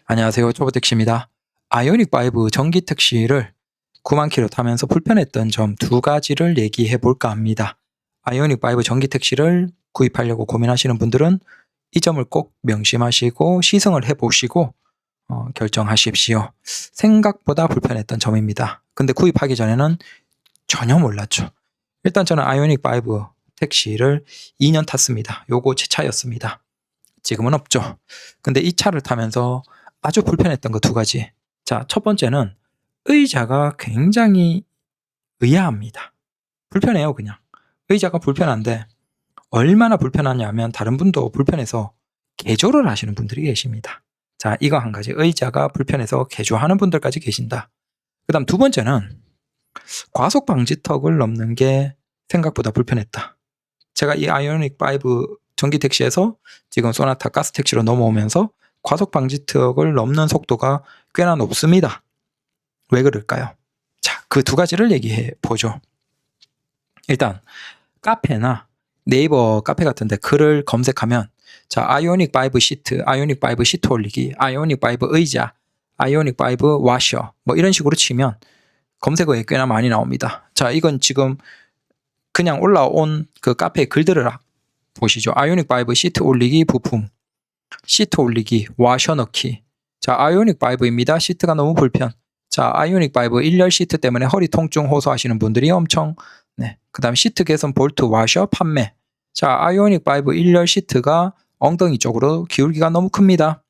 안녕하세요. 초보택시입니다. 아이오닉 5 전기 택시를 9만 킬로 타면서 불편했던 점 두 가지를 얘기해 볼까 합니다. 아이오닉 5 전기 택시를 구입하려고 고민하시는 분들은 이 점을 꼭 명심하시고 시승을 해보시고 결정하십시오. 생각보다 불편했던 점입니다. 근데 구입하기 전에는 전혀 몰랐죠. 일단 저는 아이오닉 5 택시를 2년 탔습니다. 요거 제 차였습니다. 지금은 없죠. 근데 이 차를 타면서 아주 불편했던 거 두 가지. 자, 첫 번째는 의자가 굉장히 의아합니다. 불편해요, 그냥. 의자가 불편한데 얼마나 불편하냐면 다른 분도 불편해서 개조를 하시는 분들이 계십니다. 자, 이거 한 가지. 의자가 불편해서 개조하는 분들까지 계신다. 그 다음 두 번째는 과속 방지턱을 넘는 게 생각보다 불편했다. 제가 이 아이오닉 5 전기 택시에서 지금 소나타 가스 택시로 넘어오면서 과속 방지턱을 넘는 속도가 꽤나 높습니다. 왜 그럴까요? 자, 그 두 가지를 얘기해 보죠. 일단 카페나 네이버 카페 같은데 글을 검색하면 자, 아이오닉 5 시트, 아이오닉 5 시트 올리기, 아이오닉 5 의자, 아이오닉 5 와셔 뭐 이런 식으로 치면 검색어에 꽤나 많이 나옵니다. 자, 이건 지금 그냥 올라온 그 카페 글들을 보시죠. 아이오닉 5 시트 올리기 부품, 시트 올리기, 와셔 넣기. 자, 아이오닉 5입니다. 시트가 너무 불편. 자, 아이오닉 5 1열 시트 때문에 허리 통증 호소하시는 분들이 엄청 그 다음 시트 개선 볼트 와셔 판매. 자, 아이오닉 5 1열 시트가 엉덩이 쪽으로 기울기가 너무 큽니다.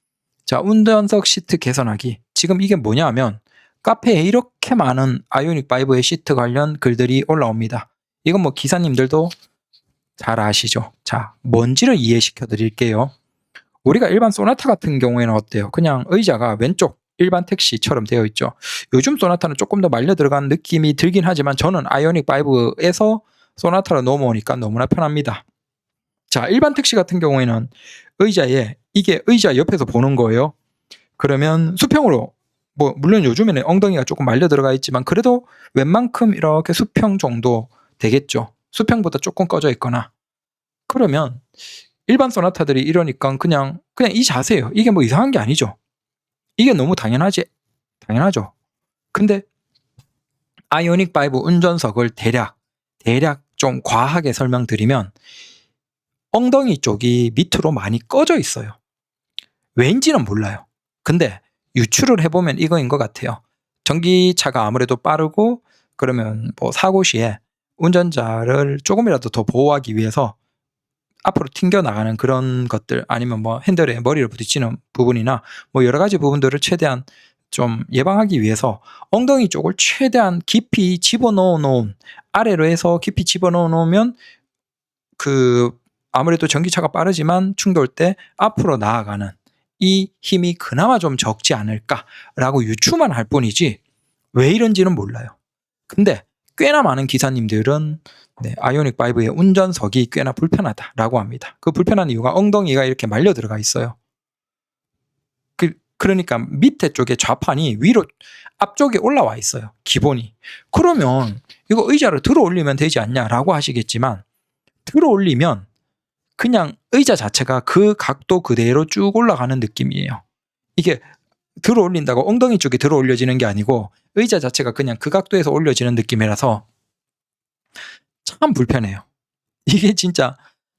자, 운전석 시트 개선하기. 지금 이게 뭐냐 하면 카페에 이렇게 많은 아이오닉 5의 시트 관련 글들이 올라옵니다. 이건 뭐 기사님들도 잘 아시죠? 자, 뭔지를 이해시켜 드릴게요. 우리가 일반 소나타 같은 경우에는 어때요? 그냥 의자가 왼쪽 일반 택시처럼 되어 있죠. 요즘 소나타는 조금 더 말려 들어간 느낌이 들긴 하지만 저는 아이오닉 5에서 소나타로 넘어오니까 너무나 편합니다. 자, 일반 택시 같은 경우에는 의자에 이게 의자 옆에서 보는 거예요. 그러면 수평으로 뭐 물론 요즘에는 엉덩이가 조금 말려 들어가 있지만 그래도 웬만큼 이렇게 수평 정도 되겠죠. 수평보다 조금 꺼져 있거나. 그러면 일반 소나타들이 이러니까 그냥 이 자세예요. 이게 뭐 이상한 게 아니죠. 이게 너무 당연하죠. 근데 아이오닉 5 운전석을 대략 좀 과하게 설명드리면 엉덩이 쪽이 밑으로 많이 꺼져 있어요. 왠지는 몰라요. 근데 유추를 해보면 이거인 것 같아요. 전기차가 아무래도 빠르고 그러면 뭐 사고 시에 운전자를 조금이라도 더 보호하기 위해서 앞으로 튕겨나가는 그런 것들 아니면 뭐 핸들에 머리를 부딪히는 부분이나 뭐 여러 가지 부분들을 최대한 좀 예방하기 위해서 엉덩이 쪽을 최대한 깊이 집어넣어 놓은 아래로 해서 깊이 집어넣어 놓으면 그 아무래도 전기차가 빠르지만 충돌 때 앞으로 나아가는 이 힘이 그나마 좀 적지 않을까라고 유추만 할 뿐이지 왜 이런지는 몰라요. 근데 꽤나 많은 기사님들은 아이오닉 5의 운전석이 꽤나 불편하다라고 합니다. 그 불편한 이유가 엉덩이가 이렇게 말려 들어가 있어요. 그러니까 밑에 쪽에 좌판이 위로 앞쪽에 올라와 있어요. 기본이. 그러면 이거 의자를 들어 올리면 되지 않냐라고 하시겠지만 들어 올리면 그냥 의자 자체가 그 각도 그대로 쭉 올라가는 느낌이에요. 이게 들어 올린다고 엉덩이 쪽이 들어 올려지는 게 아니고 의자 자체가 그냥 그 각도에서 올려지는 느낌이라서 참 불편해요. 이게 진짜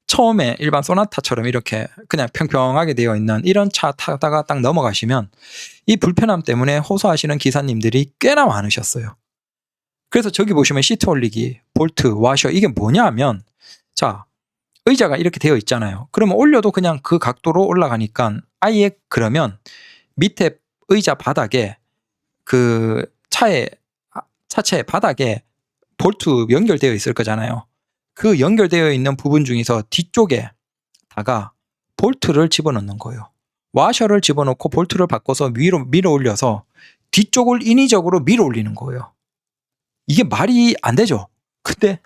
처음에 일반 소나타처럼 이렇게 그냥 평평하게 되어 있는 이런 차 타다가 딱 넘어가시면 이 불편함 때문에 호소하시는 기사님들이 꽤나 많으셨어요. 그래서 저기 보시면 시트 올리기, 볼트, 와셔 이게 뭐냐 하면 자, 의자가 이렇게 되어 있잖아요. 그러면 올려도 그냥 그 각도로 올라가니까 아예 그러면 밑에 의자 바닥에 그 차체 바닥에 볼트 연결되어 있을 거잖아요. 그 연결되어 있는 부분 중에서 뒤쪽에다가 볼트를 집어넣는 거예요. 와셔를 집어넣고 볼트를 바꿔서 위로 밀어 올려서 뒤쪽을 인위적으로 밀어 올리는 거예요. 이게 말이 안 되죠. 근데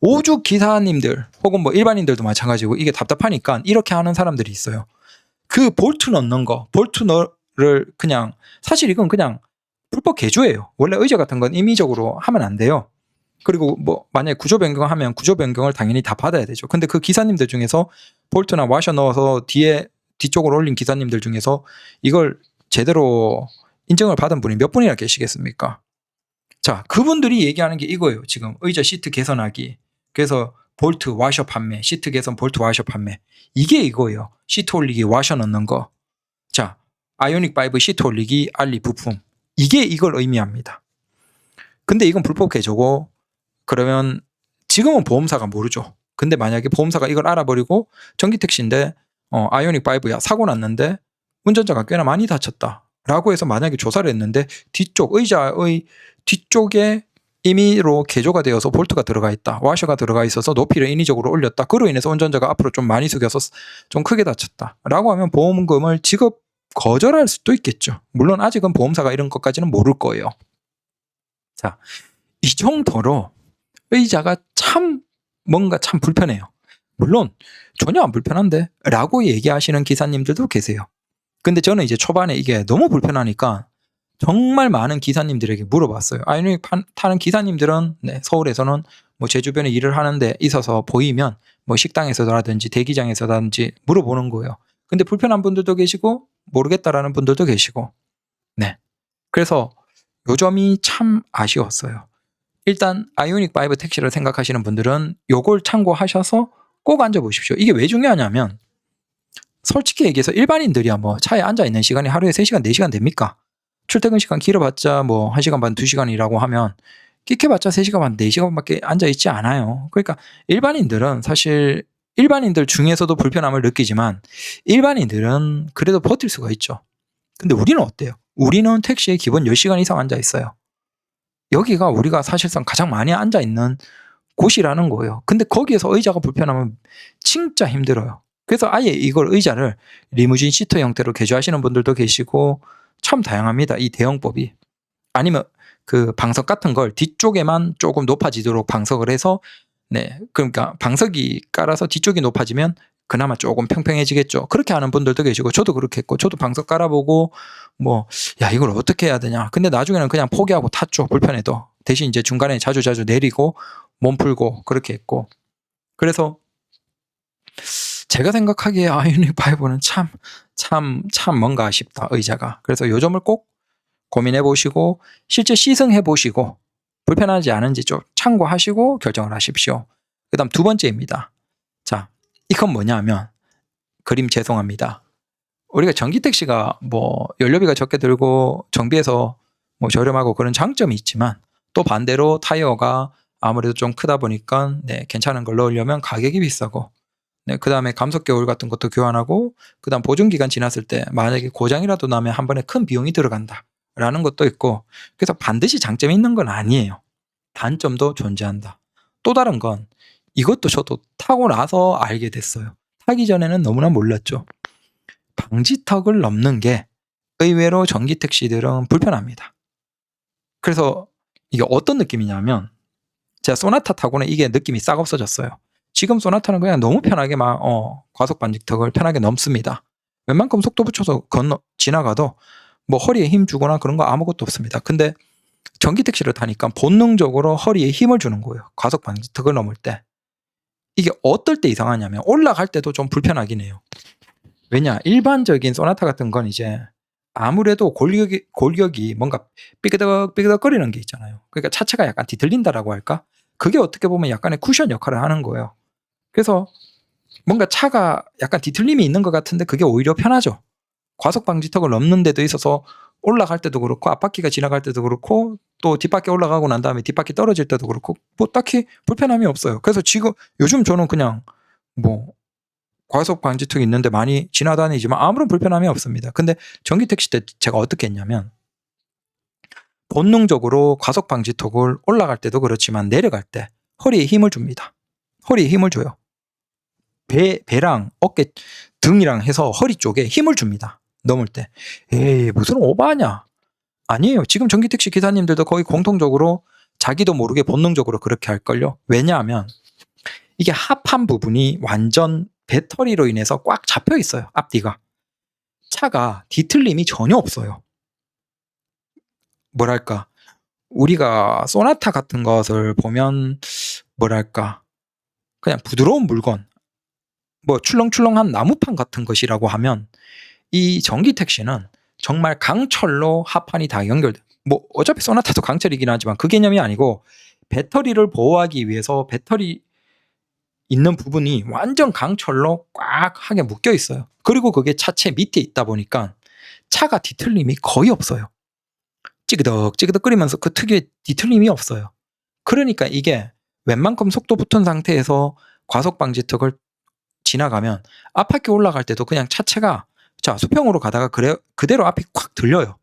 오죽 기사님들 혹은 뭐 일반인들도 마찬가지고 이게 답답하니까 이렇게 하는 사람들이 있어요. 그 볼트 넣는 거, 볼트를 그냥 사실 이건 그냥 불법 개조예요. 원래 의자 같은 건 임의적으로 하면 안 돼요. 그리고 뭐 만약에 구조 변경하면 구조 변경을 당연히 다 받아야 되죠. 근데 그 기사님들 중에서 볼트나 와셔 넣어서 뒤쪽으로 올린 기사님들 중에서 이걸 제대로 인증을 받은 분이 몇 분이나 계시겠습니까? 자, 그분들이 얘기하는 게 이거예요. 지금 의자 시트 개선하기. 그래서 볼트 와셔 판매, 시트 개선 볼트 와셔 판매. 이게 이거예요. 시트 올리기 와셔 넣는 거. 자, 아이오닉 5 시트 올리기 알리 부품. 이게 이걸 의미합니다. 근데 이건 불법 개조고, 그러면 지금은 보험사가 모르죠. 근데 만약에 보험사가 이걸 알아버리고 전기 택시인데 아이오닉 5야 사고 났는데 운전자가 꽤나 많이 다쳤다 라고 해서 만약에 조사를 했는데 뒤쪽 의자의 뒤쪽에 임의로 개조가 되어서 볼트가 들어가 있다, 와셔가 들어가 있어서 높이를 인위적으로 올렸다, 그로 인해서 운전자가 앞으로 좀 많이 숙여서 좀 크게 다쳤다 라고 하면 보험금을 지급 거절할 수도 있겠죠. 물론 아직은 보험사가 이런 것까지는 모를 거예요. 자, 이 정도로 의자가 참 뭔가 참 불편해요. 물론 전혀 안 불편한데 라고 얘기하시는 기사님들도 계세요. 근데 저는 이제 초반에 이게 너무 불편하니까 정말 많은 기사님들에게 물어봤어요. 아이오닉 타는 기사님들은 서울에서는 뭐 제 주변에 일을 하는데 있어서 보이면 뭐 식당에서라든지 대기장에서라든지 물어보는 거예요. 근데 불편한 분들도 계시고 모르겠다라는 분들도 계시고. 네. 그래서 요 점이 참 아쉬웠어요. 일단 아이오닉 5 택시를 생각하시는 분들은 요걸 참고하셔서 꼭 앉아보십시오. 이게 왜 중요하냐면 솔직히 얘기해서 일반인들이야 뭐 차에 앉아있는 시간이 하루에 3시간, 4시간 됩니까? 출퇴근 시간 길어봤자 뭐 1시간 반, 2시간이라고 하면 끼켜봤자 3시간 반, 4시간밖에 앉아있지 않아요. 그러니까 일반인들은 사실 일반인들 중에서도 불편함을 느끼지만 일반인들은 그래도 버틸 수가 있죠. 근데 우리는 어때요? 우리는 택시에 기본 10시간 이상 앉아있어요. 여기가 우리가 사실상 가장 많이 앉아있는 곳이라는 거예요. 근데 거기에서 의자가 불편하면 진짜 힘들어요. 그래서 아예 이걸 의자를 리무진 시트 형태로 개조하시는 분들도 계시고 참 다양합니다. 이 대형법이. 아니면 그 방석 같은 걸 뒤쪽에만 조금 높아지도록 방석을 해서 그러니까 방석이 깔아서 뒤쪽이 높아지면 그나마 조금 평평해지겠죠. 그렇게 하는 분들도 계시고 저도 그렇게 했고 저도 방석 깔아보고 뭐 야 이걸 어떻게 해야 되냐. 근데 나중에는 그냥 포기하고 탔죠. 불편해도. 대신 이제 중간에 자주 내리고 몸 풀고 그렇게 했고. 그래서 제가 생각하기에 아이오닉 5는 참 뭔가 아쉽다 의자가. 그래서 요 점을 꼭 고민해 보시고 실제 시승해 보시고 불편하지 않은지 좀 참고하시고 결정을 하십시오. 그 다음 두 번째입니다. 자, 이건 뭐냐면 그림 죄송합니다. 우리가 전기택시가 뭐 연료비가 적게 들고 정비해서 뭐 저렴하고 그런 장점이 있지만 또 반대로 타이어가 아무래도 좀 크다 보니까 괜찮은 걸 넣으려면 가격이 비싸고 그 다음에 감속 개울 같은 것도 교환하고 그 다음 보증기간 지났을 때 만약에 고장이라도 나면 한 번에 큰 비용이 들어간다 라는 것도 있고 그래서 반드시 장점이 있는 건 아니에요. 단점도 존재한다. 또 다른 건 이것도 저도 타고 나서 알게 됐어요. 타기 전에는 너무나 몰랐죠. 방지턱을 넘는 게 의외로 전기택시들은 불편합니다. 그래서 이게 어떤 느낌이냐면 제가 소나타 타고는 이게 느낌이 싹 없어졌어요. 지금 소나타는 그냥 너무 편하게 막 과속 방지턱을 편하게 넘습니다. 웬만큼 속도 붙여서 지나가도 뭐 허리에 힘 주거나 그런 거 아무것도 없습니다. 근데 전기택시를 타니까 본능적으로 허리에 힘을 주는 거예요. 과속 방지턱을 넘을 때. 이게 어떨 때 이상하냐면 올라갈 때도 좀 불편하긴 해요. 왜냐 일반적인 소나타 같은 건 이제 아무래도 골격이 뭔가 삐그덕 거리는 게 있잖아요. 그러니까 차체가 약간 뒤틀린다라고 할까? 그게 어떻게 보면 약간의 쿠션 역할을 하는 거예요. 그래서 뭔가 차가 약간 뒤틀림이 있는 것 같은데 그게 오히려 편하죠. 과속 방지턱을 넘는 데도 있어서 올라갈 때도 그렇고 앞바퀴가 지나갈 때도 그렇고 또 뒷바퀴 올라가고 난 다음에 뒷바퀴 떨어질 때도 그렇고 뭐 딱히 불편함이 없어요. 그래서 지금 요즘 저는 그냥 뭐 과속 방지턱이 있는데 많이 지나다니지만 아무런 불편함이 없습니다. 근데 전기택시 때 제가 어떻게 했냐면 본능적으로 과속 방지턱을 올라갈 때도 그렇지만 내려갈 때 허리에 힘을 줍니다. 허리에 힘을 줘요. 배랑 어깨 등이랑 해서 허리 쪽에 힘을 줍니다. 넘을 때. 에이 무슨 오바냐. 아니에요. 지금 전기택시 기사님들도 거의 공통적으로 자기도 모르게 본능적으로 그렇게 할걸요. 왜냐하면 이게 하판 부분이 완전 배터리로 인해서 꽉 잡혀 있어요. 앞뒤가. 차가 뒤틀림이 전혀 없어요. 뭐랄까 우리가 소나타 같은 것을 보면 뭐랄까 그냥 부드러운 물건 뭐 출렁출렁한 나무판 같은 것이라고 하면 이 전기택시는 정말 강철로 하판이 다 연결돼. 뭐 어차피 소나타도 강철이긴 하지만 그 개념이 아니고 배터리를 보호하기 위해서 배터리 있는 부분이 완전 강철로 꽉 하게 묶여 있어요. 그리고 그게 차체 밑에 있다 보니까 차가 뒤틀림이 거의 없어요. 찌그덕 끓이면서 그 특유의 뒤틀림이 없어요. 그러니까 이게 웬만큼 속도 붙은 상태에서 과속 방지턱을 지나가면 앞바퀴 올라갈 때도 그냥 차체가 자 수평으로 가다가 그대로 앞이 콱 들려요.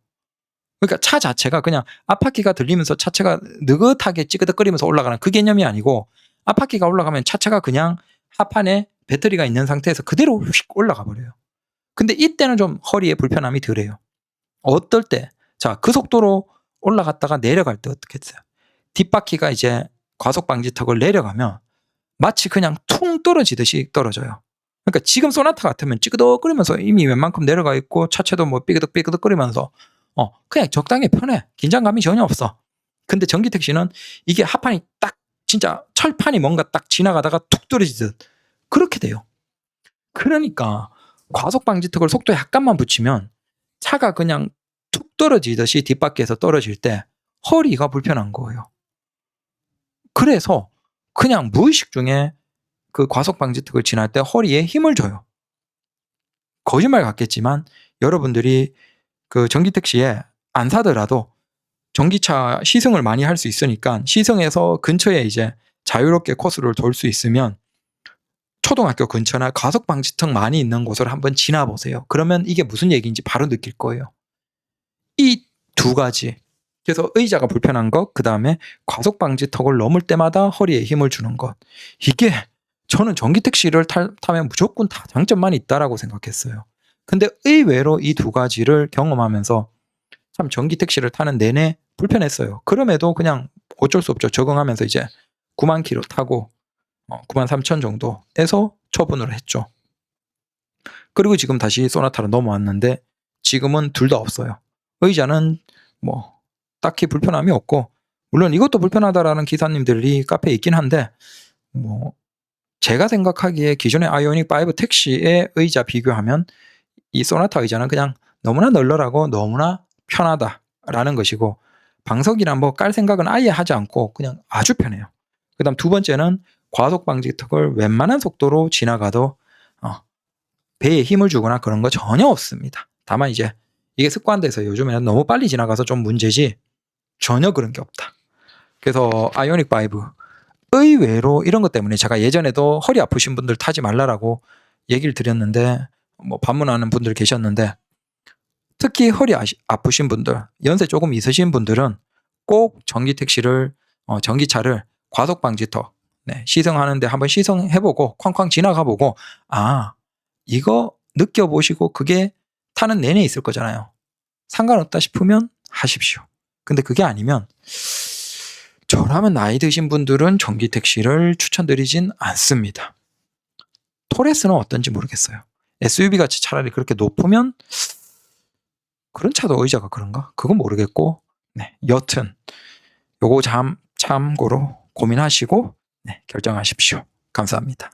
그러니까 차 자체가 그냥 앞바퀴가 들리면서 차체가 느긋하게 찌그덕거리면서 올라가는 그 개념이 아니고 앞바퀴가 올라가면 차체가 그냥 하판에 배터리가 있는 상태에서 그대로 휙 올라가 버려요. 근데 이때는 좀 허리에 불편함이 덜해요. 어떨 때? 자, 그 속도로 올라갔다가 내려갈 때 어떻게 했어요? 뒷바퀴가 이제 과속 방지턱을 내려가면 마치 그냥 퉁 떨어지듯이 떨어져요. 그러니까 지금 소나타 같으면 찌그덕거리면서 이미 웬만큼 내려가 있고 차체도 뭐 삐그덕거리면서 그냥 적당히 편해. 긴장감이 전혀 없어. 근데 전기 택시는 이게 하판이 딱 진짜 철판이 뭔가 딱 지나가다가 툭 떨어지듯 그렇게 돼요. 그러니까 과속 방지턱을 속도에 약간만 붙이면 차가 그냥 툭 떨어지듯이 뒷바퀴에서 떨어질 때 허리가 불편한 거예요. 그래서 그냥 무의식 중에 그 과속 방지턱을 지날 때 허리에 힘을 줘요. 거짓말 같겠지만 여러분들이 그 전기 택시에 안 사더라도 전기차 시승을 많이 할 수 있으니까 시승해서 근처에 이제 자유롭게 코스를 돌 수 있으면 초등학교 근처나 과속 방지턱 많이 있는 곳을 한번 지나 보세요. 그러면 이게 무슨 얘기인지 바로 느낄 거예요. 이 두 가지. 그래서 의자가 불편한 것, 그 다음에 과속 방지턱을 넘을 때마다 허리에 힘을 주는 것. 이게 저는 전기 택시를 타면 무조건 다 장점만 있다라고 생각했어요. 근데 의외로 이 두 가지를 경험하면서 참 전기 택시를 타는 내내 불편했어요. 그럼에도 그냥 어쩔 수 없죠. 적응하면서 이제 9만 킬로 타고 9만 3천 정도에서 처분을 했죠. 그리고 지금 다시 소나타로 넘어왔는데 지금은 둘 다 없어요. 의자는 뭐 딱히 불편함이 없고 물론 이것도 불편하다라는 기사님들이 카페에 있긴 한데 뭐 제가 생각하기에 기존의 아이오닉 5 택시의 의자 비교하면 이 소나타 의자는 그냥 너무나 널널하고 너무나 편하다라는 것이고 방석이나 뭐 깔 생각은 아예 하지 않고 그냥 아주 편해요. 그 다음 두 번째는 과속 방지턱을 웬만한 속도로 지나가도 배에 힘을 주거나 그런 거 전혀 없습니다. 다만 이제 이게 습관돼서 요즘에는 너무 빨리 지나가서 좀 문제지 전혀 그런 게 없다. 그래서 아이오닉 5 의외로 이런 것 때문에 제가 예전에도 허리 아프신 분들 타지 말라라고 얘기를 드렸는데 뭐 반문하는 분들 계셨는데 특히 허리 아프신 분들, 연세 조금 있으신 분들은 꼭 전기 택시를 전기차를 과속 방지턱 시승하는데 한번 시승해보고 쾅쾅 지나가보고 이거 느껴보시고 그게 타는 내내 있을 거잖아요. 상관없다 싶으면 하십시오. 근데 그게 아니면 저라면 나이 드신 분들은 전기 택시를 추천드리진 않습니다. 토레스는 어떤지 모르겠어요. SUV 같이 차라리 그렇게 높으면 그런 차도 의자가 그런가? 그건 모르겠고 여튼 요거 참고로 고민하시고 결정하십시오. 감사합니다.